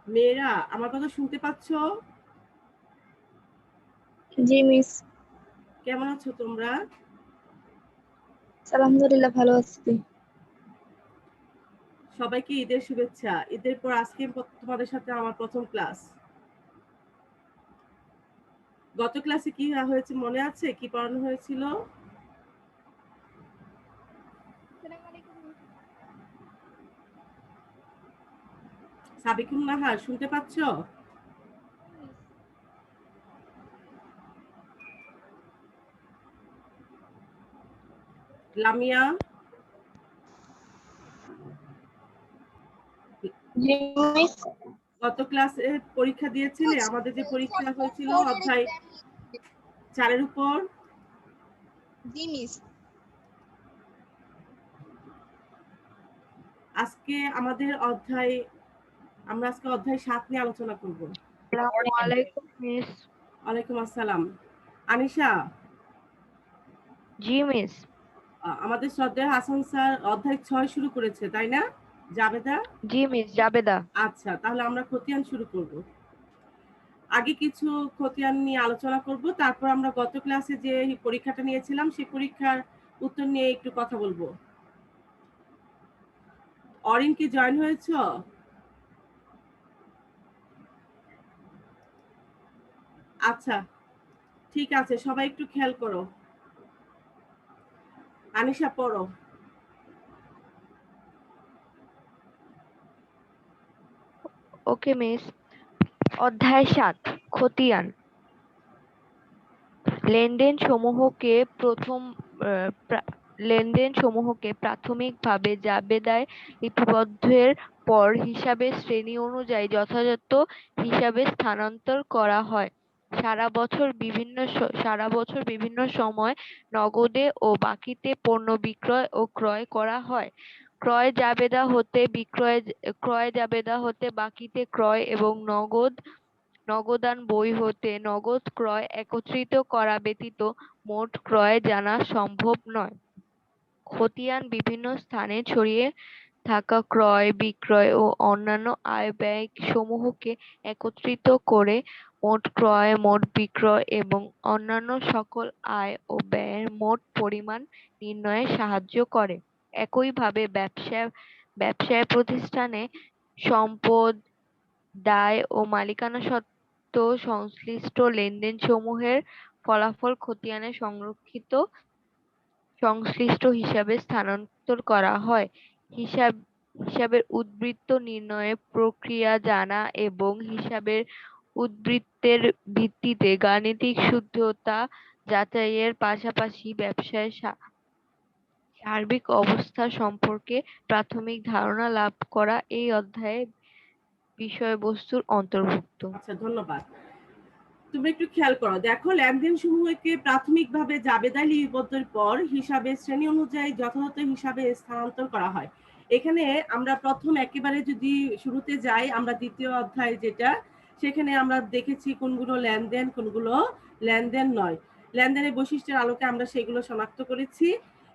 মেয়েরা আমার কথা শুনতে পাচ্ছ? জি মিস। কেমন আছো তোমরা? আলহামদুলিল্লাহ ভালো আছি। সবাইকে ঈদের শুভেচ্ছা। ঈদের পর আজকে তোমাদের সাথে আমার প্রথম ক্লাস। গত ক্লাসে কি হয়েছে মনে আছে? কি পড়ানো হয়েছিল? সাবিকুন নাহার শুনতে পাচ্ছ? লামিয়া? জি মিস। গত ক্লাসে পরীক্ষা দিয়েছিলে? আমাদের যে পরীক্ষা হয়েছিল অধ্যায় 4-এর উপর। জি মিস। আজকে আমাদের আমরা আজকে অধ্যায় 7 নিয়ে আলোচনা করব। আসসালামু আলাইকুম মিস। ওয়ালাইকুম আসসালাম। আনিশা? জি মিস। আমাদের শ্রদ্ধেয় হাসান স্যার অধ্যায় 6 শুরু করেছে, তাই না? জাবেদা? জি মিস জাবেদা। আচ্ছা, তাহলে আমরা খতিয়ান শুরু করব। আগে কিছু খতিয়ান নিয়ে আলোচনা করব, তারপর আমরা গত ক্লাসে যে পরীক্ষাটা নিয়েছিলাম সেই পরীক্ষার উত্তর নিয়ে একটু কথা বলবো। অরিন কি জয়েন হয়েছো? আচ্ছা, ঠিক আছে, সবাই একটু খেয়াল করো। আনিশা পড়ো। ওকে মিস। অধ্যায় 7 খতিয়ান। লেনদেন সমূহকে প্রাথমিকভাবে জাবেদায় লিপিবদ্ধের পর হিসাবের শ্রেণী অনুযায়ী যথাযথ হিসাবে স্থানান্তর করা হয়। সারা বছর বিভিন্ন সময় নগদে ও বাকিতে পণ্য বিক্রয় ও ক্রয় করা হয়। ক্রয় জাবেদা হতে বাকিতে ক্রয় এবং নগদান বই হতে নগদ ক্রয় একত্রিত করা ব্যতীত মোট ক্রয় জানা সম্ভব নয়। খতিয়ান বিভিন্ন স্থানে ছড়িয়ে থাকা ক্রয় বিক্রয় ও অন্যান্য আয় ব্যয় সমূহকে একত্রিত করে মোট ক্রয় মোট বিক্রয় এবং অন্যান্য সকল আয় ও ব্যয়ের মোট পরিমাণ নির্ণয়ে সাহায্য করে। একইভাবে ব্যবসায় প্রতিষ্ঠানে সম্পদ দায় ও মালিকানা সত্ত্ব সংশ্লিষ্ট লেনদেন সমূহের ফলাফল খতিয়ানে সংশ্লিষ্ট হিসাবে স্থানান্তর করা হয়। হিসাবের উদ্বৃত্ত নির্ণয়ের প্রক্রিয়া জানা এবং হিসাবের উদ্বৃত্তের ভিত্তিতে গাণিতিক শুদ্ধতা যাচাইয়ের পাশাপাশি ব্যবসায়ের সার্বিক অবস্থা সম্পর্কে প্রাথমিক ধারণা লাভ করা এই অধ্যায়ে বিষয়বস্তুর অন্তর্ভুক্ত। আচ্ছা, ধন্যবাদ। তুমি একটু খেয়াল করো, দেখো লেনদেন সমূহকে প্রাথমিকভাবে জাবেদায় লিপিবদ্ধের পর হিসাবের শ্রেণী অনুযায়ী যথাযথ হিসাবে স্থানান্তর করা হয়। এখানে আমরা প্রথম একেবারে যদি শুরুতে যাই, আমরা দ্বিতীয় অধ্যায় যেটা, সেখানে আমরা দেখেছি কোনগুলো লেনদেন কোনগুলো লেনদেন নয়। লেনদেনের বৈশিষ্ট্যের আলোকে আমরা সেগুলো শনাক্ত করেছি।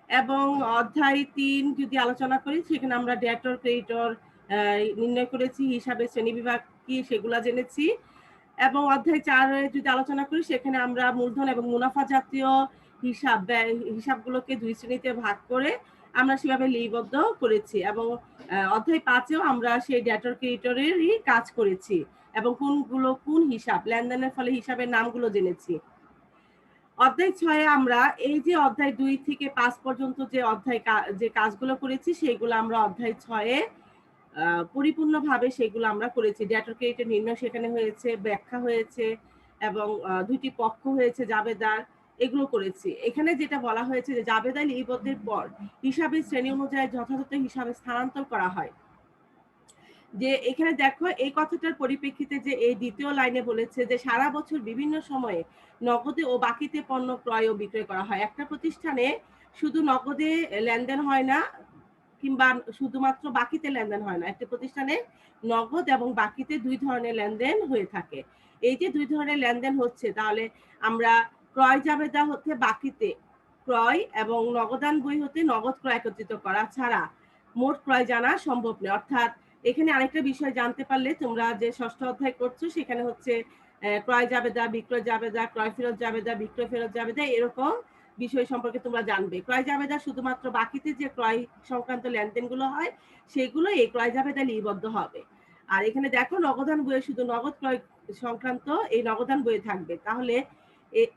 এবং অধ্যায় 3 যদি আলোচনা করি, সেখানে আমরা ডেটর ক্রেডিটর নির্ণয় করেছি, হিসাবের শ্রেণীবিভাগ কি সেগুলা জেনেছি। এবং অধ্যায় 4 যদি আলোচনা করি, সেখানে আমরা মূলধন এবং মুনাফা জাতীয় হিসাবগুলোকে 2 শ্রেণীতে ভাগ করে আমরা সেভাবে লিপিবদ্ধ করেছি। এবং অধ্যায় 5-এও আমরা সেই ডেটর ক্রেডিটরেরই কাজ করেছি এবং কোনগুলো কোন হিসাব, লেনদেনের ফলে হিসাবের নামগুলো জেনেছি। অধ্যায় 6-এ আমরা এই যে অধ্যায় 2 থেকে 5 পর্যন্ত যে কাজগুলো করেছি, সেগুলো আমরা অধ্যায় 6-এ পরিপূর্ণভাবে সেগুলো আমরা করেছি। ডেটর ক্রেডিটের নির্ণয় সেখানে হয়েছে, ব্যাখ্যা হয়েছে এবং 2টি পক্ষ হয়েছে জাবেদার, এগুলো করেছি। এখানে যেটা বলা হয়েছে যে জাবেদায় লিপিবদ্ধের পর হিসাবের শ্রেণী অনুযায়ী যথাযথ হিসাবে স্থানান্তর করা হয়। যে এখানে দেখো এই কথাটার পরিপ্রেক্ষিতে যে এই দ্বিতীয় লাইনে বলেছে যে সারা বছর বিভিন্ন সময়ে নগদে ও বাকিতে পণ্য ক্রয় ও বিক্রয় করা হয়। একটা প্রতিষ্ঠানে শুধু নগদে লেনদেন হয় না, কিংবা শুধুমাত্র বাকিতে লেনদেন হয় না। একটা প্রতিষ্ঠানে নগদ এবং বাকিতে 2 ধরনের লেনদেন হয়ে থাকে। এই যে 2 ধরনের লেনদেন হচ্ছে, তাহলে আমরা ক্রয় জাবেদা হতে বাকিতে ক্রয় এবং নগদান বই হতে নগদ ক্রয় একত্রিত করা ছাড়া মোট ক্রয় জানা সম্ভব নয়। অর্থাৎ এখানে আরেকটা বিষয় জানতে পারলে তোমরা যে ষষ্ঠ অধ্যায় করছো সেখানে হচ্ছে ক্রয় জাবেদা, বিক্রয় জাবেদা, ক্রয় ফেরত জাবেদা, বিক্রয় ফেরত জাবেদা এরকম বিষয় সম্পর্কে তোমরা জানবে। ক্রয় জাবেদা শুধুমাত্র বাকিতে যে ক্রয় সংক্রান্ত লেনদেনগুলো হয় সেগুলো এই ক্রয় জাবেদা লিপিবদ্ধ হবে। আর এখানে দেখো নগদান বইয়ে শুধু নগদ ক্রয় সংক্রান্ত এই নগদান বইয়ে থাকবে। তাহলে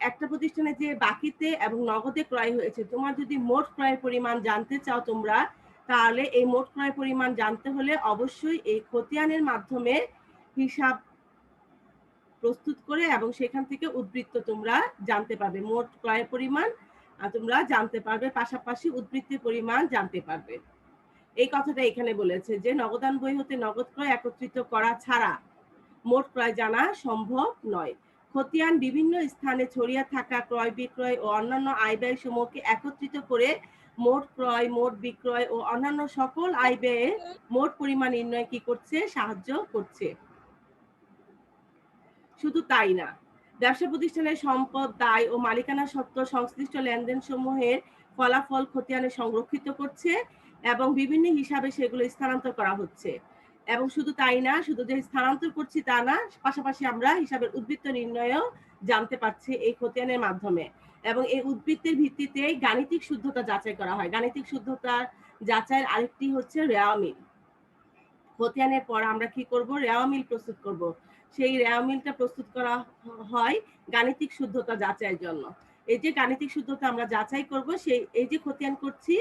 একটা প্রতিষ্ঠানে যে বাকিতে এবং নগদে ক্রয় হয়েছে, তোমার যদি মোট ক্রয়ের পরিমাণ জানতে চাও তোমরা, তাহলে এই মোট ক্রয় পরিমাণ জানতে হলে অবশ্যই এই খতিয়ানের মাধ্যমে হিসাব প্রস্তুত করে এবং সেখান থেকে উদ্বৃত্ত তোমরা জানতে পারবে। মোট ক্রয়ের পরিমাণ তোমরা জানতে পারবে, পাশাপাশি উদ্বৃত্তের পরিমাণ জানতে পারবে। এই কথাটা এখানে বলেছে যে নগদান বই হতে নগদ ক্রয় একত্রিত করা ছাড়া মোট ক্রয় জানা সম্ভব নয়। খতিয়ান বিভিন্ন স্থানে ছড়িয়ে থাকা ক্রয় বিক্রয় ও অন্যান্য আয় ব্যয় সমূহকে একত্রিত করে মোট ক্রয়, মোট বিক্রয় ও অন্যান্য সকল আয় ব্যয়ের মোট পরিমাণ নির্ণয় কি করছে? সাহায্য করছে। শুধু তাই না, ব্যবসা প্রতিষ্ঠানের সম্পদ, দায় ও মালিকানা সত্ত্ব সংশ্লিষ্ট লেনদেন সমূহের ফলাফল খতিয়ানে সংরক্ষিত করছে এবং বিভিন্ন হিসাবে সেগুলো স্থানান্তর করা হচ্ছে। এবং শুধু তাই না, শুধু যে স্থানান্তর করছি তা না, পাশাপাশি আমরা হিসাবের উদ্বৃত্ত নির্ণয়ও জানতে পারছি এই খতিয়ানের মাধ্যমে। এবং এই উদ্বৃত্তের ভিত্তিতে গাণিতিক শুদ্ধতা যাচাই করা হয়। গাণিতিক শুদ্ধতা যাচাইয়ের আরেকটি হচ্ছে রেওয়া মিল। খতিয়ানের পর আমরা কি করব? রেওয়া মিল প্রস্তুত করব। সেই রেওয়া মিলটা প্রস্তুত করা হয় গাণিতিক শুদ্ধতা যাচাইয়ের জন্য। এই যে গাণিতিক শুদ্ধতা আমরা যাচাই করব, সেই এই যে খতিয়ান করছি,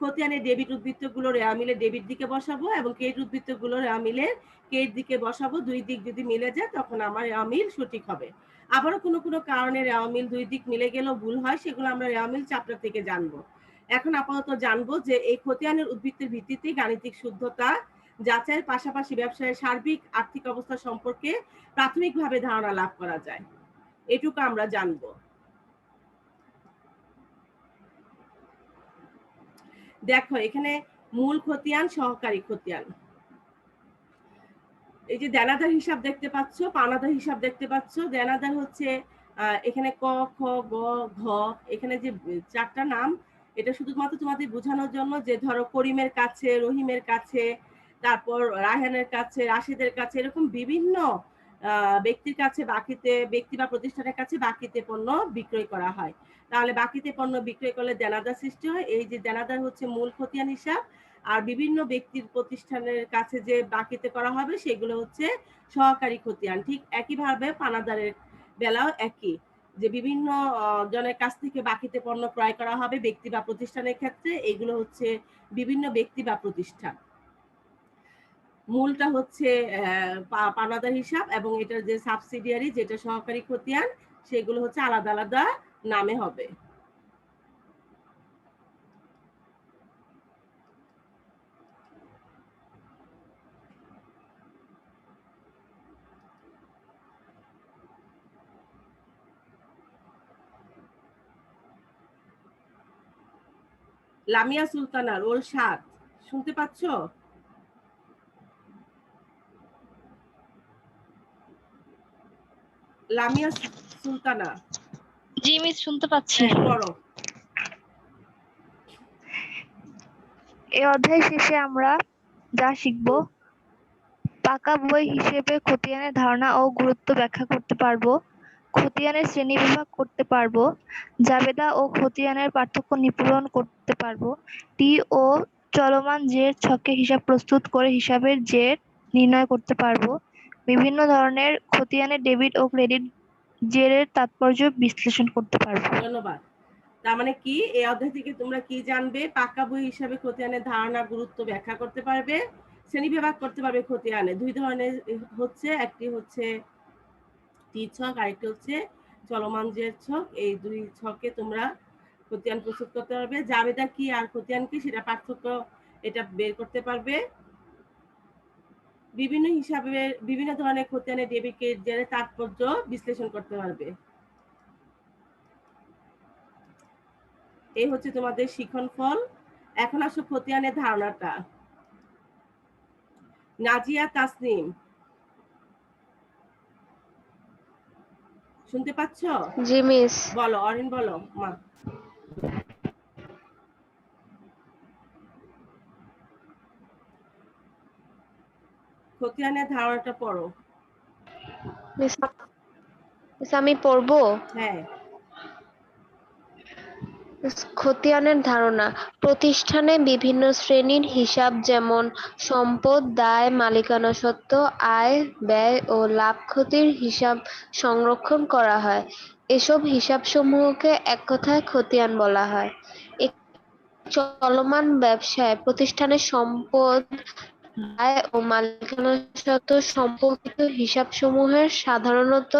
খতিয়ানের ডেবিট উদ্বৃত্তগুলো রেওয়া মিলে ডেবিট দিকে বসাবো এবং ক্রেডিট উদ্বৃত্তগুলো রেওয়া মিলে ক্রেডিট দিকে বসাবো। দুই দিক যদি মিলে যায় তখন আমার রেওয়া মিল সঠিক হবে। আবারও কোনো কারণে রেওয়া মিল দুই দিক মিলে গেলেও ভুল হয়, সেগুলো আমরা রেওয়া মিল চ্যাপ্টার থেকে জানবো। এখন আপাতত জানবো যে এই খতিয়ানের উদ্বৃত্তের ভিত্তিতে গাণিতিক শুদ্ধতা যাচাইয়ের পাশাপাশি ব্যবসায়ের সার্বিক আর্থিক অবস্থা সম্পর্কে প্রাথমিকভাবে ধারণা লাভ করা যায়। এটুকু আমরা জানবো। দেখো এখানে মূল খতিয়ান, সহকারী খতিয়ান। এই যে দেনাদার হিসাব দেখতে পাচ্ছ, পাওনাদার হিসাব দেখতে পাচ্ছ। দেনাদার হচ্ছে এখানে ক, খ, গ, ঘ, এখানে যে চারটা নাম, এটা শুধুমাত্র তোমাদের বোঝানোর জন্য যে ধরো করিমের কাছে, রহিমের কাছে, তারপর রায়হানের কাছে, রাশেদের কাছে, এরকম বিভিন্ন ব্যক্তির কাছে বাকিতে, ব্যক্তি বা প্রতিষ্ঠানের কাছে বাকিতে পণ্য বিক্রয় করা হয়। তাহলে বাকিতে পণ্য বিক্রয় করলে দেনাদার সৃষ্টি হয়। এই যে দেনাদার হচ্ছে মূল খতিয়ান হিসাব, আর বিভিন্ন ব্যক্তির প্রতিষ্ঠানের কাছে যে বাকিতে করা হবে সেগুলো হচ্ছে সহকারী খতিয়ান। ঠিক একইভাবে পানাদারের বেলাও একই, যে বিভিন্ন জনের কাছ থেকে বাকিতে পণ্য ক্রয় করা হবে ব্যক্তি বা প্রতিষ্ঠানের ক্ষেত্রে, এগুলো হচ্ছে বিভিন্ন ব্যক্তি বা প্রতিষ্ঠান। মূলটা হচ্ছে পাওনাদার হিসাব এবং এটার যে সাবসিডিয়ারি যেটা সহকারী খতিয়ান, সেগুলো হচ্ছে আলাদা আলাদা নামে হবে। লামিয়া সুলতানা, রোল ৭, শুনতে পাচ্ছ? লামিয়া সুলতানা, জি মিস, শুনতে পাচ্ছি। পড়ো। এই অধ্যায় শেষে আমরা যা শিখব, পাকা বই হিসেবে খতিয়ানের ধারণা ও গুরুত্ব ব্যাখ্যা করতে পারবো, খতিয়ানের শ্রেণীবিভাগ করতে পারবো, জাবেদা ও খতিয়ানের পার্থক্য নিরূপণ করতে পারবো, টি ও চলমান জের ছকে হিসাব প্রস্তুত করে হিসাবের জের নির্ণয় করতে পারবো, বিভিন্ন ধরনের খতিয়ানের ডেবিট ও ক্রেডিট জেরের তাৎপর্য বিশ্লেষণ করতে পারবো। ধন্যবাদ। তার মানে কি, এই অধ্যায় থেকে তোমরা কি জানবে? পাকা বই হিসাবে খতিয়ানের ধারণা গুরুত্ব ব্যাখ্যা করতে পারবে, শ্রেণীবিভাগ করতে পারবে খতিয়ানে। দুই ধরনের হচ্ছে, একটি হচ্ছে টি ছক, আরেকটি হচ্ছে চলমান জের ছক। এই দুই ছকে তোমরা খতিয়ান প্রস্তুত করতে পারবে। জাবেদা কি আর খতিয়ান কি সেটা পার্থক্য এটা বের করতে পারবে। বিভিন্ন হিসাবে বিভিন্ন ধরনের খতিয়ানের ডেবিট ক্রেডিট জেরের তাৎপর্য বিশ্লেষণ করতে পারবে। এই হচ্ছে তোমাদের শিখন ফল। এখন আসো খতিয়ানের ধারণাটা। নাজিয়া তাসনিম, শুনতে পাচ্ছ? জি মিস। বলো, অরিন বলো মা। খতিয়ানের ধারণাটা পড়ো। মিস মিস আমি পড়বো। হ্যাঁ, খতিয়ানের ধারণা প্রতিষ্ঠানে বিভিন্ন শ্রেণীর হিসাব যেমন সম্পদ, দায়, মালিকানা সত্ত্ব, আয়, ব্যয় ও লাভ ক্ষতির হিসাব সংরক্ষণ করা হয়। এসব হিসাবসমূহকে এক কথায় খতিয়ান বলা হয়। চলমান ব্যবসায় প্রতিষ্ঠানের সম্পদ, দায় ও মালিকানা সত্ত্ব সম্পর্কিত হিসাবসমূহের সাধারণত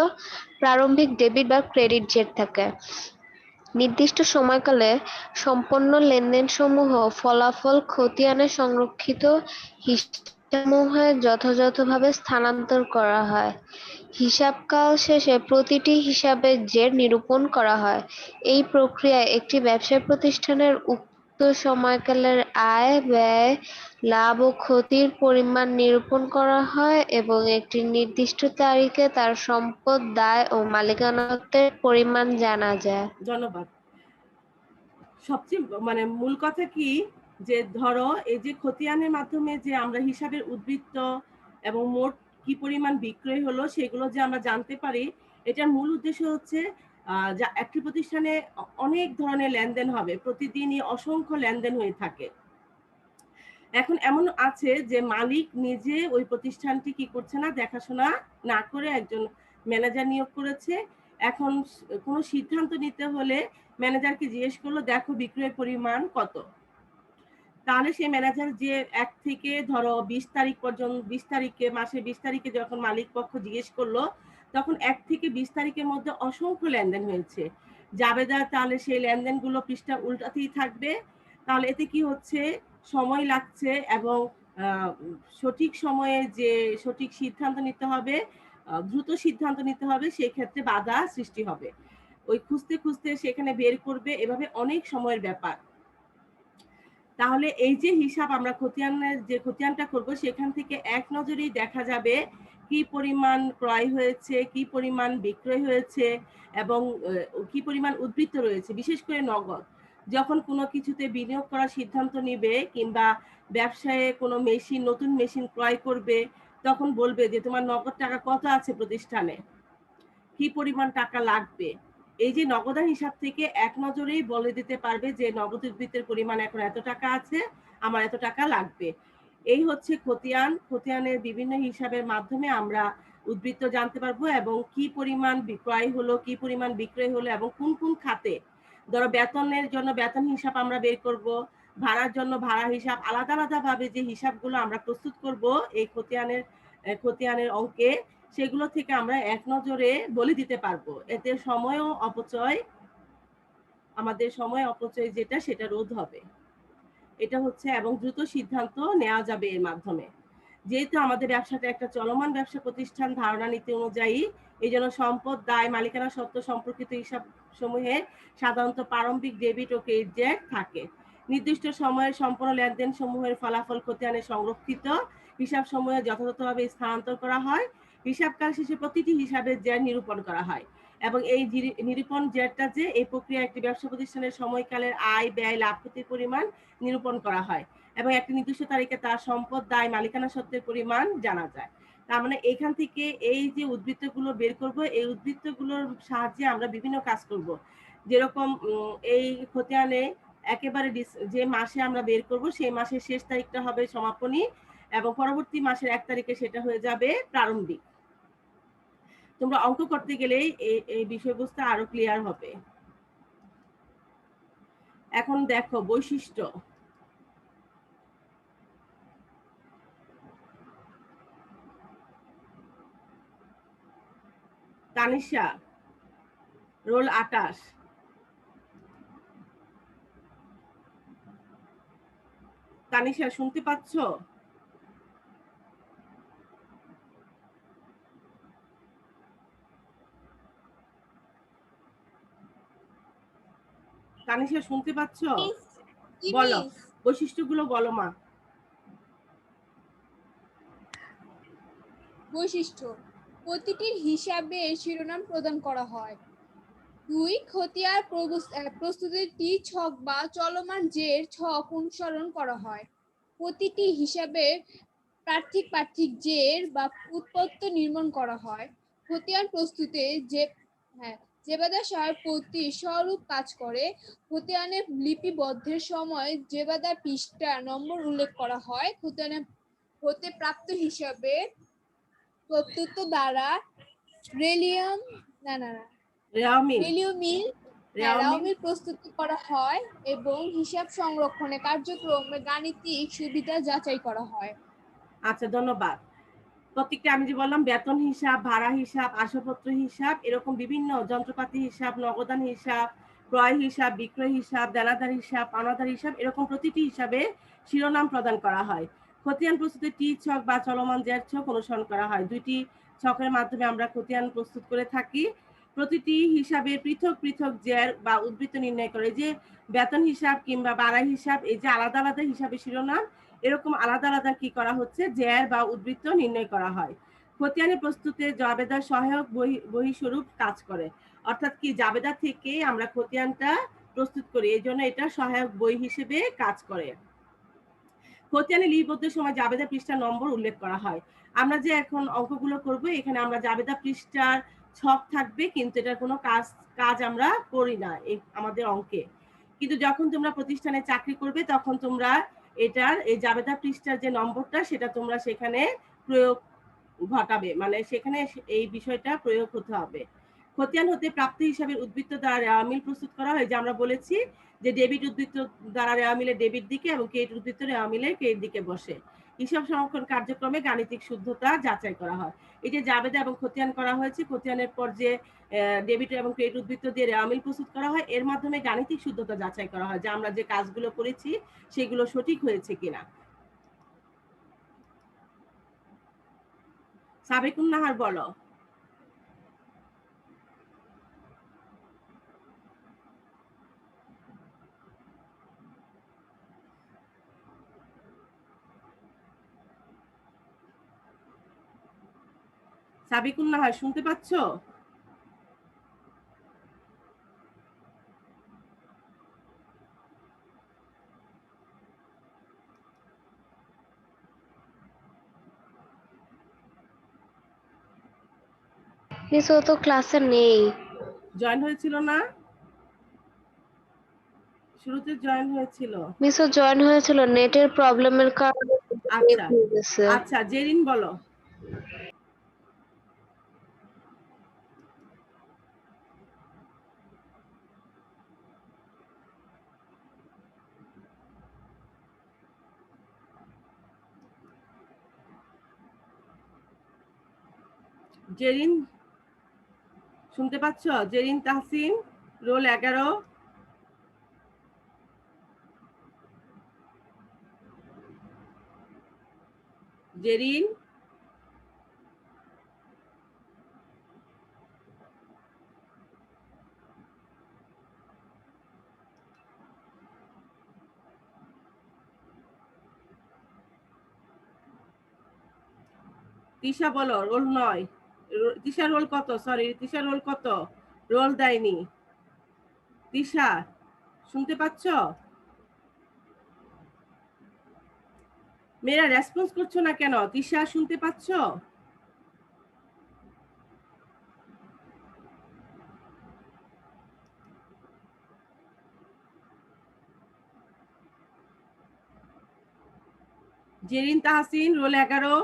প্রারম্ভিক ডেবিট বা ক্রেডিট জেট থাকে। নির্দিষ্ট সময়কালে সম্পন্ন লেনদেনসমূহ ফলাফল খতিয়ানে সংরক্ষিত হিসাবসমূহে যথাযথভাবে স্থানান্তর করা হয়। হিসাবকাল শেষে প্রতিটি হিসাবের জের নিরূপণ করা হয়। এই প্রক্রিয়ায় একটি ব্যবসায় প্রতিষ্ঠানের উক্ত সময়কালের আয়, ব্যয়, লাভ ও ক্ষতির পরিমাণ নিরূপণ করা হয় এবং একটি নির্দিষ্ট তারিখে তার সম্পদ, দায় ও মালিকানার পরিমাণ জানা যায়। ধন্যবাদ। সবচেয়ে মানে মূল কথা কি, যে ধরো এই যে খতিয়ানের মাধ্যমে যে আমরা হিসাবের উদ্বৃত্ত এবং মোট কি পরিমাণ বিক্রয় হলো সেগুলো যে আমরা জানতে পারি, এটার মূল উদ্দেশ্য হচ্ছে যা একটি প্রতিষ্ঠানে অনেক ধরনের লেনদেন হবে, প্রতিদিনই অসংখ্য লেনদেন হয়ে থাকে। এখন এমন আছে যে মালিক নিজে ওই প্রতিষ্ঠানটি কি করছে না, দেখাশোনা না করে একজন ম্যানেজার নিয়োগ করেছে। এখন কোনো সিদ্ধান্ত নিতে হলে ম্যানেজারকে জিজ্ঞেস করলো, দেখো বিক্রয়ের পরিমাণ কত। তাহলে সেই ম্যানেজার যে 1 থেকে ধরো 20 তারিখ পর্যন্ত, 20 তারিখে, মাসের 20 তারিখে যখন মালিক পক্ষ জিজ্ঞেস করলো, তখন 1 থেকে 20 তারিখের মধ্যে অসংখ্য লেনদেন হয়েছে। জাবেদা তাহলে সেই লেনদেনগুলো পৃষ্ঠা উল্টাতেই থাকবে। তাহলে এতে কি হচ্ছে, সময় লাগছে এবং সঠিক সময়ে যে সঠিক সিদ্ধান্ত নিতে হবে, দ্রুত সিদ্ধান্ত নিতে হবে, সেই ক্ষেত্রে বাধা সৃষ্টি হবে। ওই খুঁজতে খুঁজতে সেখানে বের করবে, এভাবে অনেক সময়ের ব্যাপার। তাহলে এই যে হিসাব আমরা খতিয়ানের যে খতিয়ানটা করব, সেখান থেকে এক নজরেই দেখা যাবে কি পরিমাণ ক্রয় হয়েছে, কি পরিমাণ বিক্রয় হয়েছে এবং কি পরিমাণ উদ্বৃত্ত রয়েছে, বিশেষ করে নগদ। যখন কোনো কিছুতে বিনিয়োগ করার সিদ্ধান্ত নিবে কিংবা ব্যবসায়ে কোনো মেশিন, নতুন মেশিন ক্রয় করবে, তখন বলবে যে তোমার নগদ টাকা কত আছে প্রতিষ্ঠানে, কি পরিমাণ টাকা লাগবে। এই যে নগদান হিসাব থেকে এক নজরেই বলে দিতে পারবে যে নগদ উদ্বৃত্তের পরিমাণ এখন এত টাকা আছে, আমার এত টাকা লাগবে। এই হচ্ছে খতিয়ান। খতিয়ানের বিভিন্ন হিসাবের মাধ্যমে আমরা উদ্বৃত্ত জানতে পারবো এবং কি পরিমাণ বিক্রয় হলো, কি পরিমাণ বিক্রয় হলো এবং কোন কোন খাতে। ধরো বেতনের জন্য বেতন হিসাব আমরা বের করব, ভাড়ার জন্য ভাড়া হিসাব, আলাদা আলাদা ভাবে যে হিসাবগুলো আমরা প্রস্তুত করব এই খতিয়ানের অঙ্কে, সেগুলো থেকে আমরা এক নজরে বলে দিতে পারবো। এতে আমাদের সময় অপচয় যেটা, সেটা রোধ হবে। এটা হচ্ছে, এবং দ্রুত সিদ্ধান্ত নেওয়া যাবে এর মাধ্যমে। যেহেতু আমাদের ব্যবসাটা একটা চলমান ব্যবসা প্রতিষ্ঠান ধারণা নীতি অনুযায়ী, এই জন্য সম্পদ, দায়, মালিকানা সত্ত্ব সম্পর্কিত হিসাব সমূহে সাধারণত প্রারম্ভিক ডেবিট ও ক্রেডিট জেট থাকে। নির্দিষ্ট সময়ে সম্পূর্ণ লেনদেন সমূহের ফলাফল খতিয়ানে সংরক্ষিত হিসাব সমূহে যথাযথভাবে স্থানান্তর করা হয়। হিসাবকাল শেষে প্রতিটি হিসাবের জের নিরূপণ করা হয় এবং এই নিরূপণ জেরটা যে এই প্রক্রিয়া একটি ব্যবসা প্রতিষ্ঠানের সময়কালের আয়, ব্যয়, লাভ ক্ষতির পরিমাণ নিরূপণ করা হয় এবং একটি নির্দিষ্ট তারিখে তার সম্পদ, দায়, মালিকানা সত্ত্বের পরিমাণ জানা যায়। তার মানে এখান থেকে এই যে উদ্বৃত্তগুলো বের করব, এই উদ্বৃত্তগুলোর সাহায্যে আমরা বিভিন্ন কাজ করব। যেরকম এই খতিয়ানে একেবারে যে মাসে আমরা বের করব, সেই মাসের শেষ তারিখটা হবে সমাপনী এবং পরবর্তী মাসের 1 তারিখে সেটা হয়ে যাবে প্রারম্ভিক। তোমরা অঙ্ক করতে গেলেই এই বিষয়বস্তু আরো ক্লিয়ার হবে। এখন দেখো বৈশিষ্ট্য। তানিশা, রোল 28। তানিশা শুনতে পাচ্ছ? তানিশা শুনতে পাচ্ছ? বলো, বৈশিষ্ট্যগুলো বলো মা। বৈশিষ্ট্য: প্রতিটি হিসাবের শিরোনাম প্রদান করা হয়। 2. খতিয়ান প্রস্তুতিটি ছক বা চলমান জের ছক অনুসরণ করা হয়। প্রতিটি হিসাবে পার্থিক জের বা উৎপত্ত নির্মাণ করা হয়। খতিয়ান প্রস্তুতে জেবাদা সার প্রতি স্বরূপ কাজ করে। খতিয়ানে লিপিবদ্ধের সময় জেবাদা পৃষ্ঠা নম্বর উল্লেখ করা হয়। খতিয়ানে হতে প্রাপ্ত হিসাবে প্রত্যুত্ত দ্বারা রেলিয়াম রেওয়ামিল রেওয়ামিল প্রস্তুত করা হয় এবং হিসাব সংরক্ষণে কার্যক্রমে গাণিতিক সুবিধা যাচাই করা হয়। আচ্ছা, ধন্যবাদ। প্রত্যেকটা আমি যে বললাম বেতন হিসাব, ভাড়া হিসাব, আসবাবপত্র হিসাব, এরকম বিভিন্ন যন্ত্রপাতি হিসাব, নগদান হিসাব, ক্রয় হিসাব, বিক্রয় হিসাব, দেনাদার হিসাব, পাওনাদার হিসাব, এরকম প্রতিটি হিসাবে শিরোনাম প্রদান করা হয়। খতিয়ান প্রস্তুতে টি ছক বা চলমান জের ছক অনুসরণ করা হয়। দুইটি ছকের মাধ্যমে আমরা খতিয়ান প্রস্তুত করে থাকি। প্রতিটি হিসাবে পৃথক পৃথক জের বা উদ্বৃত্ত নির্ণয় করে। যে বেতন হিসাব কিংবা ভাড়া হিসাব, এই যে আলাদা আলাদা হিসাবে শিরোনাম, এরকম আলাদা আলাদা কি করা হচ্ছে, জের বা উদ্বৃত্ত নির্ণয় করা হয়। খতিয়ানি প্রস্তুতে জাবেদা সহায়ক বহিস্বরূপ কাজ করে। অর্থাৎ কি, জাবেদা থেকে আমরা খতিয়ানটা প্রস্তুত করি, এই জন্য এটা সহায়ক বই হিসেবে কাজ করে। খতিয়ানে লিপিবদ্ধের সময় জাবেদা পৃষ্ঠার নম্বর উল্লেখ করা হয়। আমরা যে এখন অঙ্কগুলো করব, এখানে আমরা জাবেদা পৃষ্ঠার ছক থাকবে, কিন্তু এটার কোনো কাজ আমরা করি না এই আমাদের অঙ্কে। কিন্তু যখন তোমরা প্রতিষ্ঠানে চাকরি করবে, তখন তোমরা এটার এই জাবেদা পৃষ্ঠার যে নম্বরটা, সেটা তোমরা সেখানে প্রয়োগ ঘটাবে, মানে সেখানে এই বিষয়টা প্রয়োগ হতে হবে। খতিয়ান হতে প্রাপ্ত হিসাবের উদ্বৃত্ত দ্বারা রেওয়ামিল প্রস্তুত করা হয়। যে আমরা বলেছি যে ডেবিট উদ্বৃত্ত দ্বারা রেওয়ামিলের ডেবিট দিকে এবং ক্রেডিট উদ্বৃত্ত রেওয়ামিলের ক্রেডিট দিকে বসে। হিসাব সংরক্ষণ কার্যক্রমে গাণিতিক শুদ্ধতা যাচাই করা হয়। এই যে জাবেদা এবং খতিয়ান করা হয়েছে, খতিয়ানের পর যে ডেবিট এবং ক্রেডিট উদ্বৃত্ত দিয়ে রেওয়ামিল প্রস্তুত করা হয়, এর মাধ্যমে গাণিতিক শুদ্ধতা যাচাই করা হয় যে আমরা যে কাজগুলো করেছি সেগুলো সঠিক হয়েছে কিনা। সাবেকুন নাহার বলো। সাবিকুন নাহার, শুনতে পাচ্ছ? মিস ও তো ক্লাসে নেই। জয়েন হয়েছিল না? শুরুতে জয়েন হয়েছিল। মিস ও জয়েন হয়েছিল, নেটের প্রবলেমের কারণে আচ্ছা হয়ে গেছে। আচ্ছা, জেরিন বলো। জেরিন, শুনতে পাচ্ছ? জেরিন তাহসিন, রোল 11। জেরিন, তিশা বলো, রোল 9। তিশা রোল কত? সরি, তিশা রোল কত? রোল দেয়নি। তিশা, শুনতে পাচ্ছ? মেয়েরা রেসপন্স করছো না কেন? তিশা, শুনতে পাচ্ছ? জেরিন তাহসিন, রোল 11।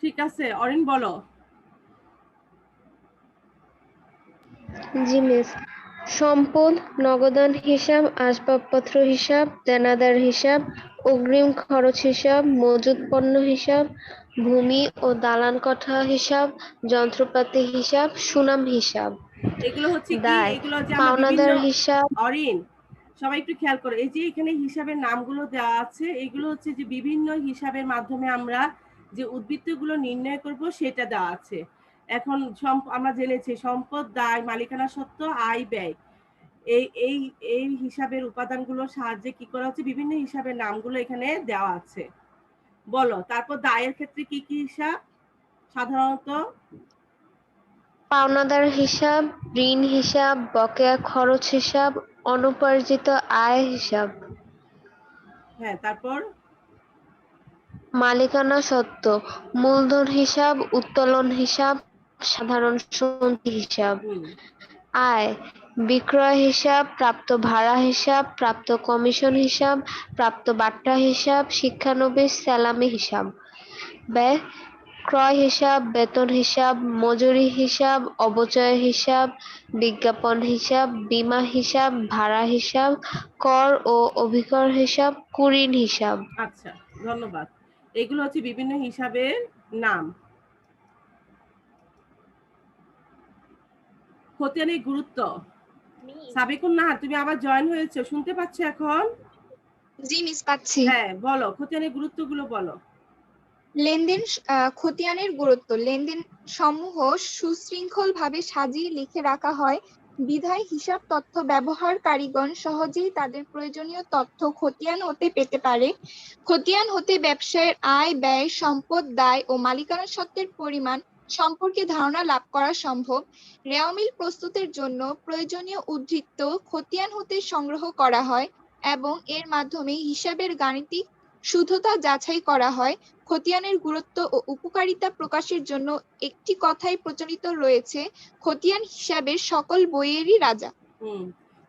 ঠিক আছে, অরিন বলো। জি মিস। সম্পদ, নগদান হিসাব, আসবাবপত্র হিসাব, দেনাদার হিসাব, অগ্রিম খরচ হিসাব, মজুত পণ্য হিসাব, ভূমি ও দালান কোঠা হিসাব, যন্ত্রপাতি হিসাব, সুনাম হিসাব, এগুলো হচ্ছে কি, দায়, এগুলো যে আমরা বিভিন্ন, পাওনাদার হিসাব। অরিন সবাই একটু খেয়াল করো, এই যে এখানে হিসাবের নামগুলো দেওয়া আছে, এগুলো হচ্ছে যে বিভিন্ন হিসাবের মাধ্যমে আমরা যে উদ্বৃত্তগুলো নির্ণয় করব সেটা দেওয়া আছে। এখন আমরা জেনেছি সম্পদ, দায়, মালিকানা সত্ত্ব, আয়, ব্যয়। এই এই এই হিসাবের উপাদানগুলোর সাহায্যে কি করা হচ্ছে, বিভিন্ন হিসাবের নামগুলো এখানে দেওয়া আছে। বলো, তারপর দায়ের ক্ষেত্রে কি কি হিসাব সাধারণত? পাওনাদার হিসাব, ঋণ হিসাব, বকেয়া খরচ হিসাব, অনুপার্জিত আয় হিসাব। হ্যাঁ, তারপর? মালিকানা সত্ত্ব, মূলধন হিসাব, উত্তোলন হিসাব, সাধারণ সন্ধি হিসাব। হুম, আয়, বিক্রয় হিসাব, প্রাপ্ত ভাড়া হিসাব, প্রাপ্ত কমিশন হিসাব, প্রাপ্ত বাট্টা হিসাব, শিক্ষানবিশ স্যালামি হিসাব। ব্যয়, ক্রয় হিসাব, বেতন হিসাব, মজুরি হিসাব, অবচয় হিসাব, বিজ্ঞাপন হিসাব, বীমা হিসাব, ভাড়া হিসাব, কর ও অভিকর হিসাব, কুঋণ হিসাব। আচ্ছা, ধন্যবাদ। এগুলো হচ্ছে বিভিন্ন হিসাবের নাম। খতিয়ানের গুরুত্ব। সাবিকুন নাহার, তুমি আবার জয়েন হয়েছো, শুনতে পাচ্ছ এখন? জি মিস পাচ্ছি। হ্যাঁ, বলো খতিয়ানের গুরুত্বগুলো বলো। লেনদেন খতিয়ানের গুরুত্ব। লেনদেন সমূহ সুশৃঙ্খলভাবে সাজিয়ে লিখে রাখা হয় বিধায় হিসাব তথ্য ব্যবহারকারীগণ সহজেই তাদের প্রয়োজনীয় তথ্য খতিয়ান হতে পেতে পারে। খতিয়ান হতে ব্যবসায়ের আয়, ব্যয়, সম্পদ, দায় ও মালিকানা সত্ত্বের পরিমাণ সম্পর্কে ধারণা লাভ করা সম্ভব। রেওয়ামিল প্রস্তুতের জন্য প্রয়োজনীয় উদ্ধৃত্ত খতিয়ান হতে সংগ্রহ করা হয় এবং এর মাধ্যমে হিসাবের গাণিতিক শুদ্ধতা যাচাই করা হয়। খতিয়ানের গুরুত্ব ও উপকারিতা প্রকাশের জন্য একটি কথাই প্রচলিত রয়েছে, খতিয়ান হিসাবের সকল বইয়েরই রাজা।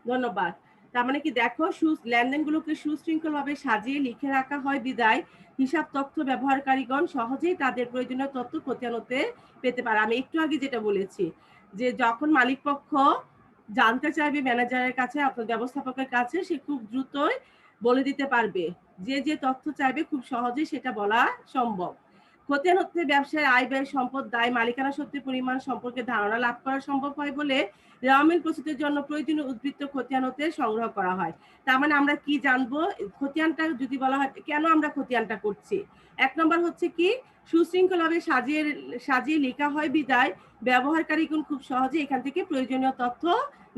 ধন্যবাদ। তার মানে কি দেখো, লেনদেনগুলোকে সুশৃঙ্খলভাবে সাজিয়ে লিখে রাখা হয় বিধায় হিসাব তথ্য ব্যবহারকারীগণ সহজেই তাদের প্রয়োজনীয় তথ্য খতিয়ান হতে পেতে পারে। আমি একটু আগে যেটা বলেছি যে যখন মালিক পক্ষ জানতে চাইবে ম্যানেজারের কাছে অর্থাৎ ব্যবস্থাপকের কাছে, সে খুব দ্রুতই বলে দিতে পারবে, যে যে তথ্য চাইবে খুব সহজেই সেটা বলা সম্ভব। খতিয়ান হতে ব্যবসায় আয়, ব্যয়, সম্পদ, দায়, মালিকানা সত্ত্বের পরিমাণ সম্পর্কে ধারণা লাভ করা সম্ভব হয় বলে রেওয়ামিল প্রস্তুতের জন্য প্রয়োজনীয় উদ্ধৃত্ত খতিয়ান হতে সংগ্রহ করা হয়। তার মানে আমরা কি জানবো, খতিয়ানটা যদি বলা হয় কেন আমরা খতিয়ানটা করছি। এক নম্বর হচ্ছে কি, সুশৃঙ্খলভাবে সাজিয়ে লেখা হয় বিধায় ব্যবহারকারীগণ খুব সহজে এখান থেকে প্রয়োজনীয় তথ্য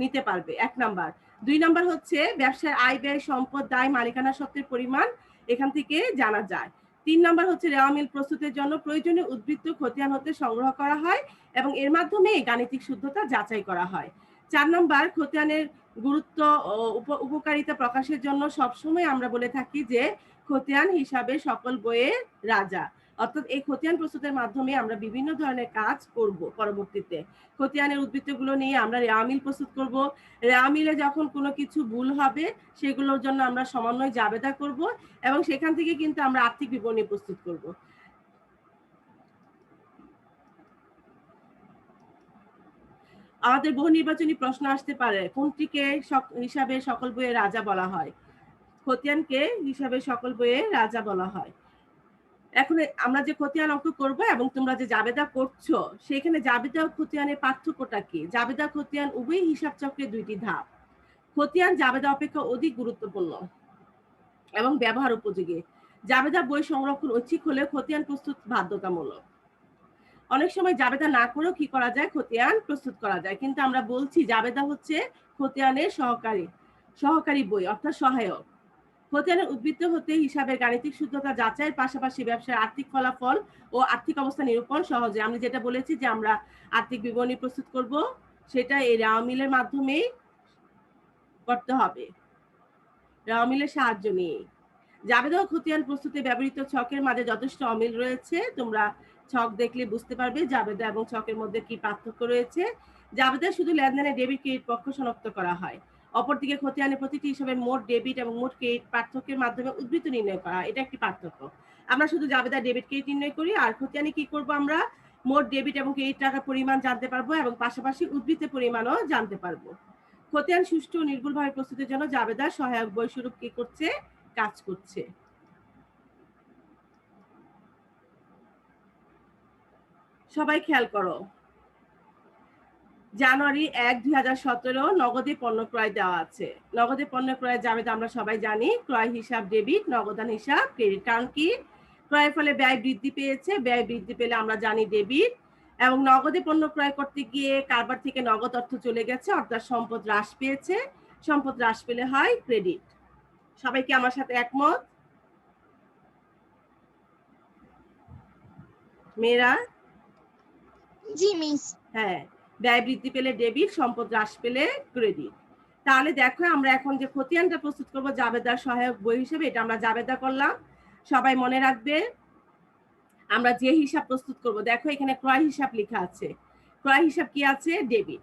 নিতে পারবে, এক নাম্বার। দুই নাম্বার হচ্ছে ব্যবসার আয়, ব্যয়, সম্পদ, দায়, মালিকানা সত্ত্বের পরিমাণ এখান থেকে জানা যায়। তিন নাম্বার হচ্ছে রেওয়ামিল প্রস্তুতের জন্য প্রয়োজনীয় উদ্ধৃত্ত খতিয়ান হতে সংগ্রহ করা হয় এবং এর মাধ্যমে গাণিতিক শুদ্ধতা যাচাই করা হয়। 4 নম্বর, খতিয়ানের গুরুত্ব ও উপকারিতা প্রকাশের জন্য সবসময় আমরা বলে থাকি যে খতিয়ান হিসাবে সকল বইয়ের রাজা। অর্থাৎ এই খতিয়ান প্রস্তুতের মাধ্যমে আমরা বিভিন্ন ধরনের কাজ করব। পরবর্তীতে খতিয়ানের উদ্ধৃতগুলো নিয়ে আমরা রেওয়ামিল প্রস্তুত করব। রেওয়ামিলে যখন কোনো কিছু ভুল হবে সেগুলোর জন্য আমরা সমন্বয় জাবেদা করব এবং সেখান থেকে কিন্তু আমরা আর্থিক বিবরণী প্রস্তুত করব। আমাদের বহু নির্বাচনী প্রশ্ন আসতে পারে, কোনটিকে হিসাবে সকল বইয়ের রাজা বলা হয়? খতিয়ানকে হিসাবে সকল বইয়ের রাজা বলা হয়। এখন আমরা যে খতিয়ান অঙ্ক করব এবং তোমরা যে জাবেদা করছো, সেখানে জাবেদা ও খতিয়ানের পার্থক্যটা কি? জাবেদা খতিয়ান উভয় হিসাব চক্রের দুইটি ধাপ। খতিয়ান জাবেদা অপেক্ষা অধিক গুরুত্বপূর্ণ এবং ব্যবহার উপযোগী। জাবেদা বই সংরক্ষণ ঐচ্ছিক হলে খতিয়ান প্রস্তুত বাধ্যতামূলক। অনেক সময় জাবেদা না করেও কি করা যায়, খতিয়ান প্রস্তুত করা যায়, কিন্তু আমরা বলছি জাবেদা হচ্ছে খতিয়ানের সহকারী বই অর্থাৎ সহায়ক। খতিয়ানের উদ্বৃত্ত হতে হিসাবের গাণিতিক শুদ্ধতা যাচাইয়ের পাশাপাশি ব্যবসার আর্থিক ফলাফল ও আর্থিক অবস্থা নিরূপণ সহজে। আমি যেটা বলেছি যে আমরা আর্থিক বিবরণী প্রস্তুত করব, সেটা এই রেওয়ামিলের মাধ্যমেই করতে হবে, রেওয়ামিলের সাহায্য নিয়ে। জাবেদা ও খতিয়ান প্রস্তুতে ব্যবহৃত ছকের মাঝে যথেষ্ট অমিল রয়েছে। তোমরা ছক দেখলে বুঝতে পারবে জাবেদা এবং ছকের মধ্যে কি পার্থক্য রয়েছে। জাবেদা শুধু লেনদেনে ডেবিট ক্রেডিট পক্ষ শনাক্ত করা হয়, অপরদিকে খতিয়ানে প্রতিটি হিসাবের মোট ডেবিট এবং মোট ক্রেডিট পার্থক্যের মাধ্যমে উদ্ধৃত নির্ণয় করা হয়। এটা একটি পার্থক্য। আমরা শুধু জাবেদা ডেবিট ক্রেডিট নির্ণয় করি, আর খতিয়ানে কি করব, আমরা মোট ডেবিট এবং ক্রেডিট টাকার পরিমাণ জানতে পারবো এবং পাশাপাশি উদ্ধৃতের পরিমাণও জানতে পারবো। খতিয়ান সুষ্ঠু ও নির্ভুলভাবে প্রস্তুতের জন্য জাবেদা সহায়ক বই স্বরূপ কি করছে, কাজ করছে। সবাই খেয়াল করো, জানুয়ারি 1, 2017 নগদে পণ্য ক্রয় দেওয়া আছে। নগদে পণ্য ক্রয়ের জাবেদা আমরা সবাই জানি, ক্রয় হিসাব ডেবিট, নগদান হিসাব ক্রেডিট। কারণ কি, ক্রয়ের ফলে ব্যয় বৃদ্ধি পেয়েছে, ব্যয় বৃদ্ধি পেলে আমরা জানি ডেবিট, এবং নগদে পণ্য ক্রয় করতে গিয়ে কারবার থেকে নগদ অর্থ চলে গেছে অর্থাৎ সম্পদ হ্রাস পেয়েছে, সম্পদ হ্রাস পেলে হয় ক্রেডিট। সবাই কি আমার সাথে একমত? মেয়েরা? জি মিস। হ্যাঁ, ব্যয় বৃদ্ধি পেলে ডেবিট, সম্পদ হ্রাস পেলে ক্রেডিট। তাহলে দেখো আমরা এখন যে খতিয়ানটা প্রস্তুত করব জাবেদার সহায়ক বই হিসেবে, এটা আমরা জাবেদা করলাম। সবাই মনে রাখবে আমরা যে হিসাব প্রস্তুত করব, দেখো এখানে ক্রয় হিসাব লেখা আছে। ক্রয় হিসাব কি আছে? ডেবিট।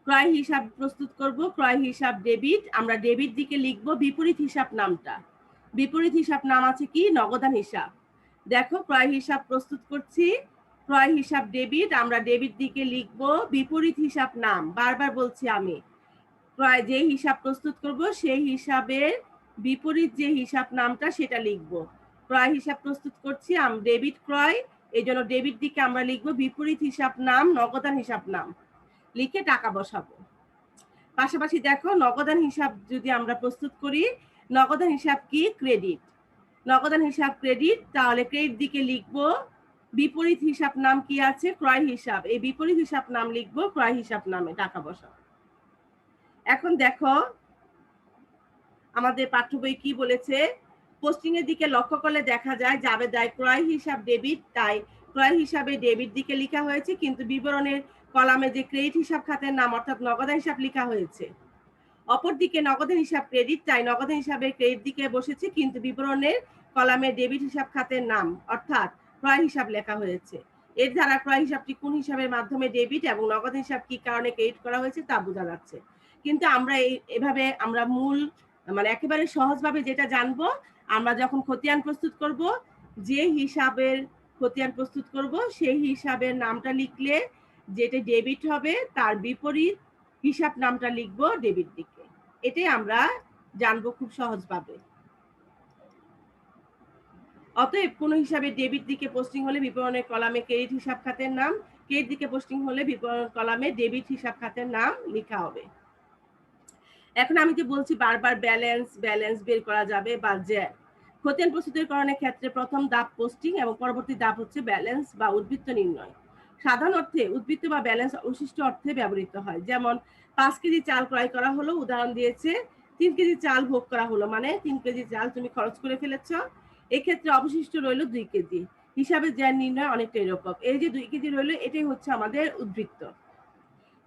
ক্রয় হিসাব প্রস্তুত করব, ক্রয় হিসাব ডেবিট। আমরা ডেবিট দিকে লিখব বিপরীত হিসাব নামটা। বিপরীত হিসাব নাম আছে কি? নগদান হিসাব। দেখো ক্রয় হিসাব প্রস্তুত করছি, ক্রয় হিসাব ডেবিট, আমরা ডেবিট দিকে লিখব বিপরীত হিসাব নাম। বারবার বলছি আমি, ক্রয় যে হিসাব প্রস্তুত করব সেই হিসাবের বিপরীত যে হিসাব নামটা সেটা লিখব। ক্রয় হিসাব প্রস্তুত করছি, ডেবিট ক্রয়, এই জন্য ডেবিট দিকে আমরা লিখব বিপরীত হিসাব নাম নগদান হিসাব নাম, লিখে টাকা বসাবো। পাশাপাশি দেখো নগদান হিসাব যদি আমরা প্রস্তুত করি, নগদান হিসাব কি? ক্রেডিট। নগদান হিসাব ক্রেডিট, তাহলে ক্রেডিট দিকে লিখবো বিপরীত হিসাব নাম কি আছে? ক্রয় হিসাব। এই বিপরীত হিসাব নাম লিখবো ক্রয় হিসাব নামে, টাকা বসাবো। এখন দেখো আমাদের পাঠ্য বই কি বলেছে। পোস্টিং এর দিকে লক্ষ্য করলে দেখা যায় জাবেদায় ক্রয় হিসাব ডেবিট, তাই ক্রয় হিসাবে ডেবিট দিকে লেখা হয়েছে, কিন্তু বিবরণের কলামে যে ক্রেডিট হিসাব খাতের নাম অর্থাৎ নগদান হিসাব লেখা হয়েছে। অপরদিকে নগদান হিসাব ক্রেডিট, তাই নগদান হিসাবে ক্রেডিট দিকে বসেছে, কিন্তু বিবরণের কলামে ডেবিট হিসাব খাতের নাম অর্থাৎ ক্রয় হিসাব লেখা হয়েছে। এর দ্বারা ক্রয় হিসাবটি কোন হিসাবের মাধ্যমে ডেবিট এবং নগদ হিসাব কি কারণে ক্রেডিট করা হয়েছে তা বোঝা যাচ্ছে। কিন্তু আমরা এভাবে আমরা মূল মানে একেবারে সহজভাবে যেটা জানবো, আমরা যখন খতিয়ান প্রস্তুত করব, যে হিসাবের খতিয়ান প্রস্তুত করব সেই হিসাবের নামটা লিখলে যেটা ডেবিট হবে তার বিপরীত হিসাব নামটা লিখবো ডেবিট দিকে। এটাই আমরা জানবো খুব সহজভাবে। অতএব কোন হিসাবে ডেবিট দিকে পোস্টিং হলে বিবরণের কলামে ক্রেডিট হিসাব খাতের নাম, ক্রেডিট দিকে পোস্টিং হলে বিবরণ কলামে ডেবিট হিসাব খাতের নাম লেখা হবে। এখন আমি যে বলছি বারবার ব্যালেন্স বের করা যাবে বা যে খতিয়ান প্রস্তুতিকরণের ক্ষেত্রে প্রথম ধাপ পোস্টিং এবং পরবর্তী ধাপ হচ্ছে ব্যালেন্স বা উদ্বৃত্ত নির্ণয়। সাধারণ অর্থে উদ্বৃত্ত বা ব্যালেন্স অবশিষ্ট অর্থে ব্যবহৃত হয়। যেমন 5 কেজি চাল ক্রয় করা হলো, উদাহরণ দিয়েছে 3 কেজি চাল ভোগ করা হলো, মানে 3 কেজি চাল তুমি খরচ করে ফেলেছ, এক্ষেত্রে অবশিষ্ট রইল 2 কেজি। হিসাবে জ্ঞান নির্ণয় অনেকটা এরকম। এই যে 2 কেজি রইল, এটাই হচ্ছে আমাদের উদ্বৃত্ত।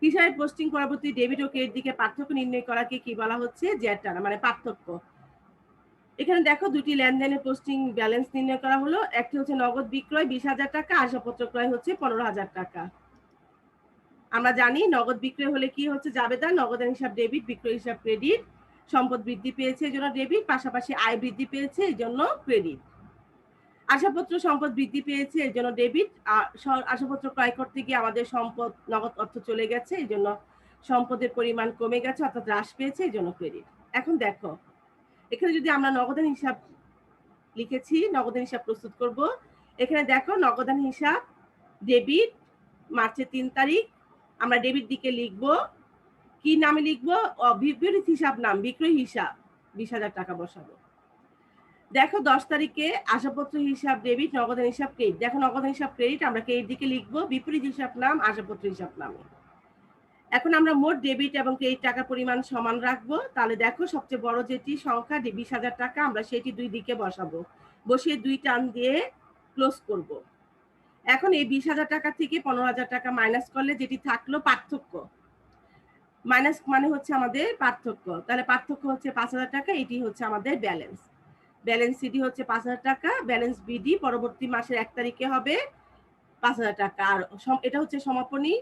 হিসাবে পোস্টিং পরবর্তী ডেবিট ও ক্রেডিট দিকে পার্থক্য নির্ণয় করাকে কি বলা হচ্ছে? জ্যাট টানা, মানে পার্থক্য। এখানে দেখো দুটি লেনদেনের পোস্টিং ব্যালেন্স নির্ণয় করা হলো। একটি হচ্ছে নগদ বিক্রয় 20,000 টাকা, আসবাবপত্র ক্রয় হচ্ছে 15,000 টাকা। আমরা জানি নগদ বিক্রয় হলে কি হচ্ছে? জাবেদা, নগদান হিসাব ডেবিট, বিক্রয় হিসাব ক্রেডিট। সম্পদ বৃদ্ধি পেয়েছে এই জন্য ডেবিট, পাশাপাশি আয় বৃদ্ধি পেয়েছে এই জন্য ক্রেডিট। আসবাবপত্র সম্পদ বৃদ্ধি পেয়েছে এই জন্য ডেবিট, আসবাবপত্র ক্রয় করতে গিয়ে আমাদের সম্পদ নগদ অর্থ চলে গেছে এই জন্য সম্পদের পরিমাণ কমে গেছে অর্থাৎ হ্রাস পেয়েছে এই জন্য ক্রেডিট। এখন দেখো এখানে যদি আমরা নগদান হিসাব লিখেছি, নগদান হিসাব প্রস্তুত করব। এখানে দেখো নগদান হিসাব ডেবিট, মার্চের 3 তারিখ, আমরা ডেবিট দিকে লিখব কি নামে লিখব? বিপরীত হিসাব নাম বিক্রয় হিসাব 20,000 টাকা বসাবো। দেখো 10 তারিখে আসবাবপত্র হিসাব ডেবিট, নগদান হিসাব ক্রেডিট। দেখো নগদান হিসাব ক্রেডিট, আমরা ক্রেডিট দিকে লিখবো বিপরীত হিসাব নাম আসবাবপত্র হিসাব নামে। এখন আমরা মোট ডেবিট এবং ক্রেডিট টাকার পরিমাণ সমান রাখবো। তাহলে দেখো সবচেয়ে বড় যেটি সংখ্যা 20,000 টাকা, আমরা সেটি 2 দিকে বসাবো, বসিয়ে 2 টান দিয়ে ক্লোজ করব। এখন এই 20,000 টাকা থেকে 15,000 টাকা মাইনাস করলে যেটি থাকলো পার্থক্য, মাইনাস মানে হচ্ছে আমাদের পার্থক্য, তাহলে পার্থক্য হচ্ছে 5,000 টাকা, এটি হচ্ছে আমাদের ব্যালেন্স। ব্যালেন্স সিডি হচ্ছে 5,000 টাকা, ব্যালেন্স বিডি পরবর্তী মাসের 1 তারিখে হবে 5,000 টাকা। আর এটা হচ্ছে সমাপনী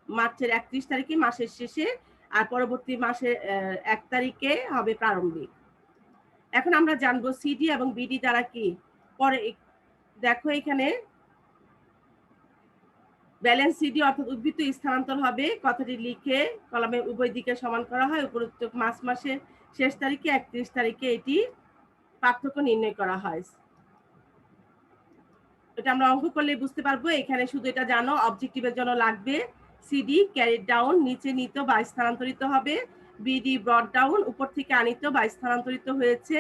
মার্চের 31 তারিখে মাসের শেষে, আর পরবর্তী মাসের 1 তারিখে হবে প্রারম্ভিক। এখন আমরা জানবো সিডি এবং বিডি দ্বারা কি। পরে দেখো এখানে ব্যালেন্স সিডি অর্থাৎ উদ্বৃত্ত স্থানান্তর হবে, কথাটি লিখে কলামে উভয় দিকে সমান করা হয়। উপরোক্ত মাসের শেষ তারিখে 31 তারিখে এটি পার্থক্য নির্ণয় করা হয়। এটা আমরা অঙ্ক করলে বুঝতে পারবো। এখানে শুধু এটা জানো অবজেক্টিভের জন্য লাগবে সিডি ক্যারিড ডাউন, নিচে নিত বা স্থানান্তরিত হবে, বিডি ব্রড ডাউন, উপর থেকে আনিত বা স্থানান্তরিত হয়েছে,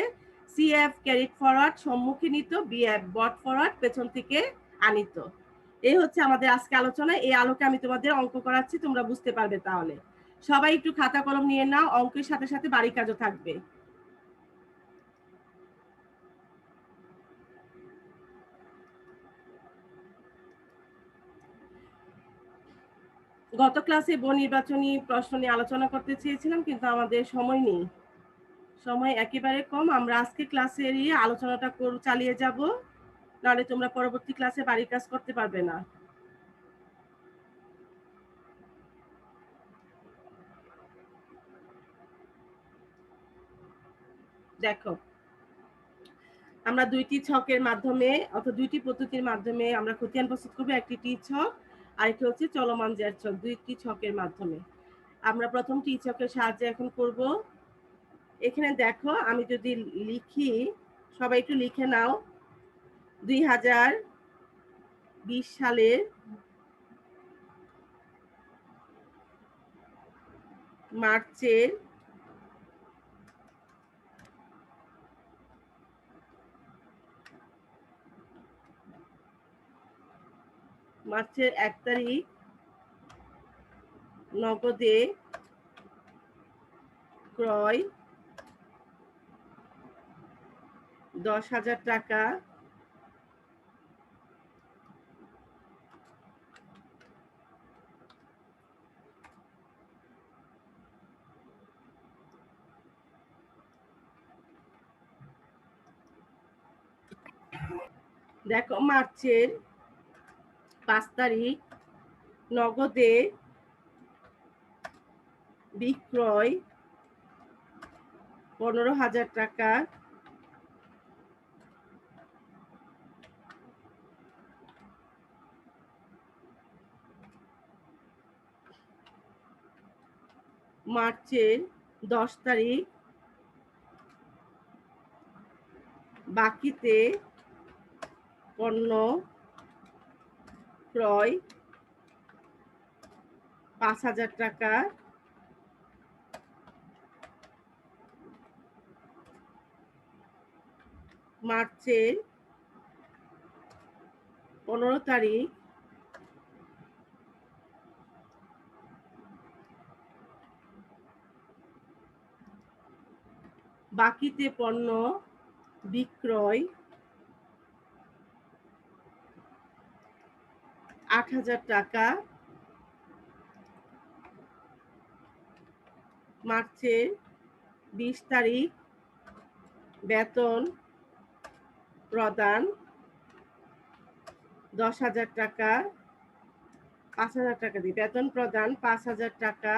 সিএফ ক্যারিড ফরওয়ার্ড, সম্মুখে নিত, বিএফ ব্রড ফরওয়ার্ড, পেছন থেকে আনিত। এই হচ্ছে আমাদের আজকে আলোচনা। এই আলোকে আমি তোমাদের অঙ্ক করাচ্ছি, তোমরা বুঝতে পারবে তাহলে। সবাই একটু খাতা কলম নিয়ে নাও, অঙ্কের সাথে সাথে বাড়ির কাজও থাকবে। গত ক্লাসে বহু নির্বাচনী প্রশ্ন নিয়ে আলোচনা করতে চেয়েছিলাম, কিন্তু আমাদের সময় নেই, সময় একেবারে কম। আমরা আজকে ক্লাসেরই আলোচনাটা চালিয়ে যাব, নাহলে তোমরা পরবর্তী ক্লাসে বাড়ির কাজ করতে পারবে না। দেখো, আমরা দুইটি ছকের মাধ্যমে অথবা দুইটি পদ্ধতির মাধ্যমে আমরা খতিয়ান প্রস্তুত করবো। একটি টি ছক, আরেকটি হচ্ছে চলমান জ্যার ছক। দুইটি ছকের মাধ্যমে আমরা প্রথম টি ছকের সাহায্যে এখন করব। এখানে দেখো, আমি যদি লিখি, সবাই একটু লিখে নাও। 2020 সালের মার্চের 1 তারিখ নগদে ক্রয় 10,000 টাকা, দেখো মার্চের 5 তারিখ নগদে বিক্রয় 15,000 টাকা, মার্চের 10 তারিখ বাকিতে পণ্য ক্রয় 5,000 টাকা, মার্চের 15 তারিখ বাকিতে পণ্য বিক্রয় 8,000 টাকা, মার্চের 20 তারিখ বেতন প্রদান 10,000 টাকা, 5,000 টাকা দিয়ে বেতন প্রদান 5,000 টাকা,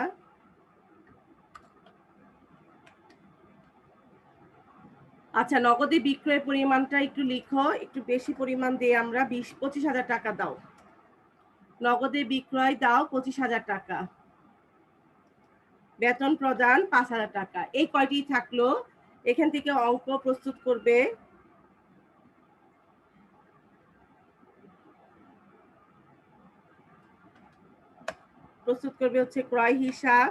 আচ্ছা নগদে বিক্রয়ের পরিমাণটা একটু লিখো, একটু বেশি পরিমাণ দিয়ে আমরা 25,000 টাকা দাও। নগদে বিক্রয় দাও 25,000 টাকা, বেতন প্রদান 5,000 টাকা। এই কয়টি থাকলো, এখান থেকে অঙ্ক প্রস্তুত করবে। হচ্ছে ক্রয় হিসাব,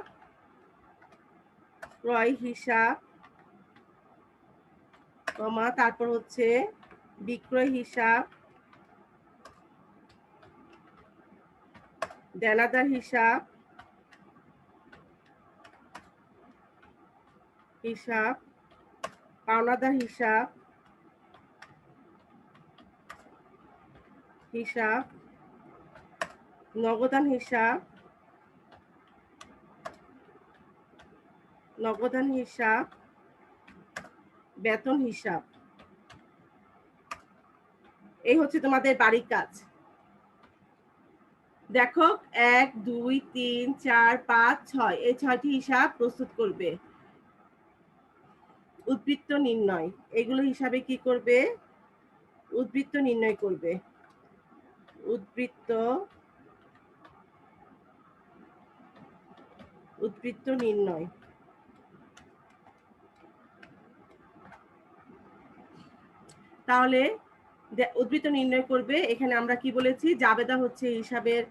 কমা তারপর হচ্ছে বিক্রয় হিসাব, দেনাদার হিসাব, পাওনাদার হিসাব, নগদান হিসাব, বেতন হিসাব। এই হচ্ছে তোমাদের বাড়ির কাজ। দেখো 1 2 3 4 5 6 এই 6টি হিসাব প্রস্তুত করবে। উদ্বৃত্ত নির্ণয়, এগুলো হিসাবে কি করবে? উদ্বৃত্ত নির্ণয় করবে। উদ্বৃত্ত নির্ণয়, তাহলে উদ্বৃত্ত নির্ণয় করবে। এখানে আমরা কি বলেছি, জাবেদা হচ্ছে হিসাবের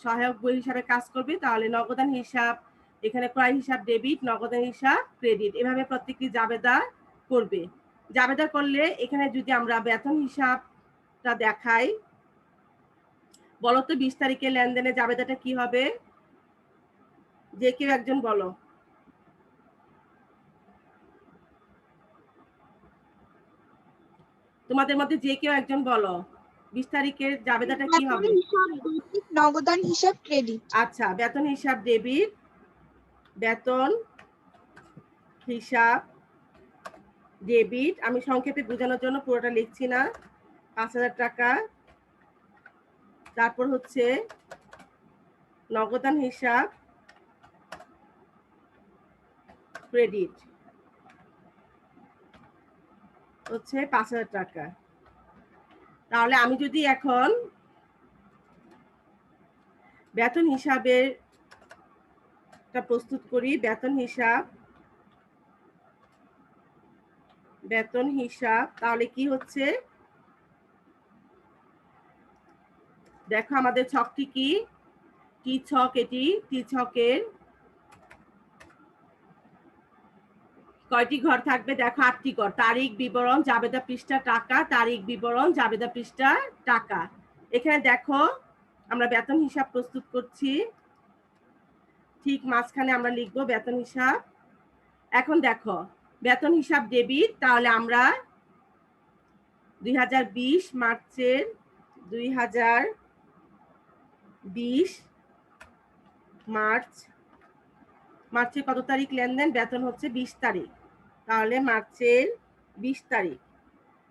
সহায়ক বই হিসাবে কাজ করবে। তাহলে নগদান হিসাব, এখানে ক্রয় হিসাব ডেবিট, নগদান হিসাব ক্রেডিট, এভাবে প্রত্যেকটি জাবেদা করবে। জাবেদা করলে এখানে যদি আমরা বেতন হিসাবটা দেখাই, বলতো 20 তারিখে লেনদেনে জাবেদাটা কি হবে? যে কেউ একজন বলো। তোমাদের মধ্যে যে কেউ একজন বলো 20 তারিখের জাবেদাটা কি বেতন হবে? হিসাব ডেবিট, নগদান হিসাব ক্রেডিট। আচ্ছা, বেতন হিসাব ডেবিট, বেতন হিসাব ডেবিট। আমি সংক্ষেপে বোঝানোর জন্য পুরোটা লিখছি না। 5000 টাকা। তারপর হচ্ছে নগদান হিসাব ক্রেডিট হচ্ছে 5000 টাকা। তাহলে আমি যদি এখন বেতন হিসাবের প্রস্তুত করি, বেতন হিসাব তাহলে কি হচ্ছে দেখো আমাদের ছকটি কি, টি ছক, এটি টি ছকের কয়টি ঘর থাকবে দেখো 8টি ঘর। তারিখ, বিবরণ, জাবেদা পৃষ্ঠা, টাকা, তারিখ, বিবরণ, জাবেদা পৃষ্ঠা, টাকা। এখানে দেখো আমরা বেতন হিসাব প্রস্তুত করছি, ঠিক মাঝখানে আমরা লিখবো বেতন হিসাব। এখন দেখো বেতন হিসাব ডেবিট, তাহলে আমরা 2020 মার্চের 2020 মার্চের কত তারিখ লেনদেন? বেতন হচ্ছে 20 তারিখ, তাহলে মার্চের 20 তারিখ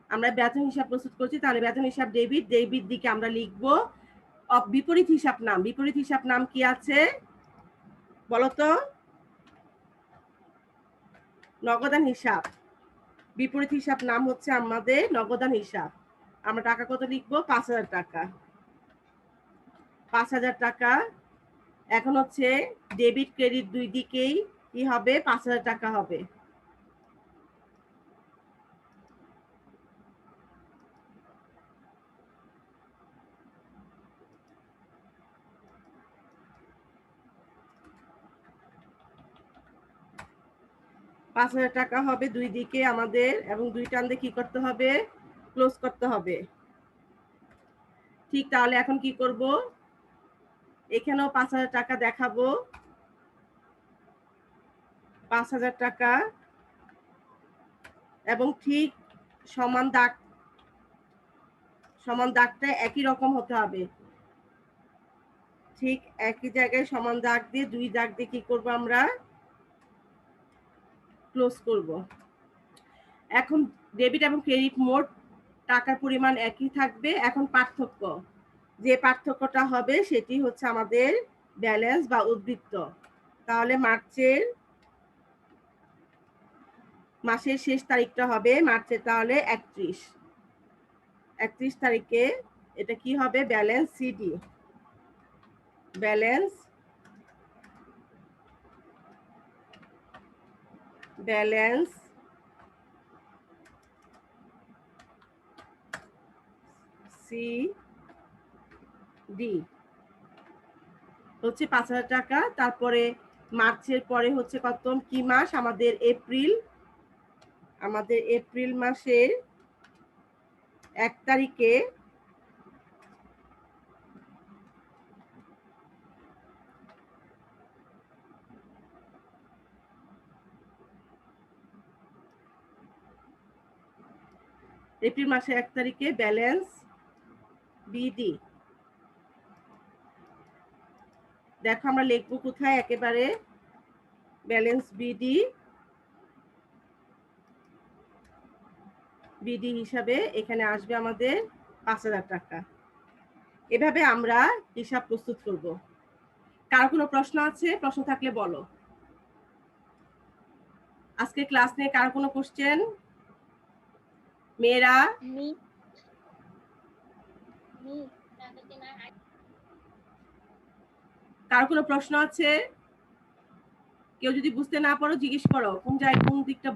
আমরা বেতন হিসাব প্রস্তুত করছি। তাহলে বেতন হিসাব ডেবিট, ডেবিট দিকে আমরা লিখবো বিপরীত হিসাব নাম। বিপরীত হিসাব নাম কি আছে বলতো? নগদান হিসাব। বিপরীত হিসাব নাম হচ্ছে আমাদের নগদান হিসাব। আমরা টাকা কত লিখবো? 5000 টাকা। 5000 টাকা। এখন হচ্ছে ডেবিট ক্রেডিট দুই দিকেই কি হবে? 5000 টাকা হবে। টাকা হবে দুই দিকে আমাদের, এবং দুই টান দিয়ে কি করতে হবে? ক্লোজ করতে হবে। ঠিক, তাহলে এখন কি করব? এখানেও 5000 টাকা দেখাবো। 5000 টাকা, এবং ঠিক সমান দাগটা একই রকম হতে হবে। ঠিক একই জায়গায় সমান দাগ দিয়ে, দুই দাগ দিয়ে কি করব আমরা? ক্লোজ করব। এখন ডেবিট এবং ক্রেডিট মোট টাকার পরিমাণ একই থাকবে। এখন পার্থক্য, যে পার্থক্যটা হবে সেটি হচ্ছে আমাদের ব্যালেন্স বা উদ্বৃত্ত। তাহলে মাসের শেষ তারিখটা হবে মার্চের, তাহলে 31 তারিখে এটা কি হবে? ব্যালেন্স সিডি, ব্যালেন্স সিডি হচ্ছে 5000 টাকা। তারপরে মার্চের পরে হচ্ছে কত, কি মাস? আমাদের এপ্রিল। আমাদের এপ্রিল মাসের 1 তারিখে ব্যালেন্স বিডি। দেখো আমরা লিখবো কোথায়? একেবারে ব্যালেন্স বিডি হিসাবে এখানে আসবে আমাদের 5000 টাকা। এভাবে আমরা হিসাব প্রস্তুত করব। কার কোনো প্রশ্ন আছে? প্রশ্ন থাকলে বলো। আজকে ক্লাস নিয়ে কার কোনো কোশ্চেন? মেয়েরা? কার কোনো প্রশ্ন আছে? কেউ যদি বুঝতে না পারো জিজ্ঞেস করো কোন দিকটা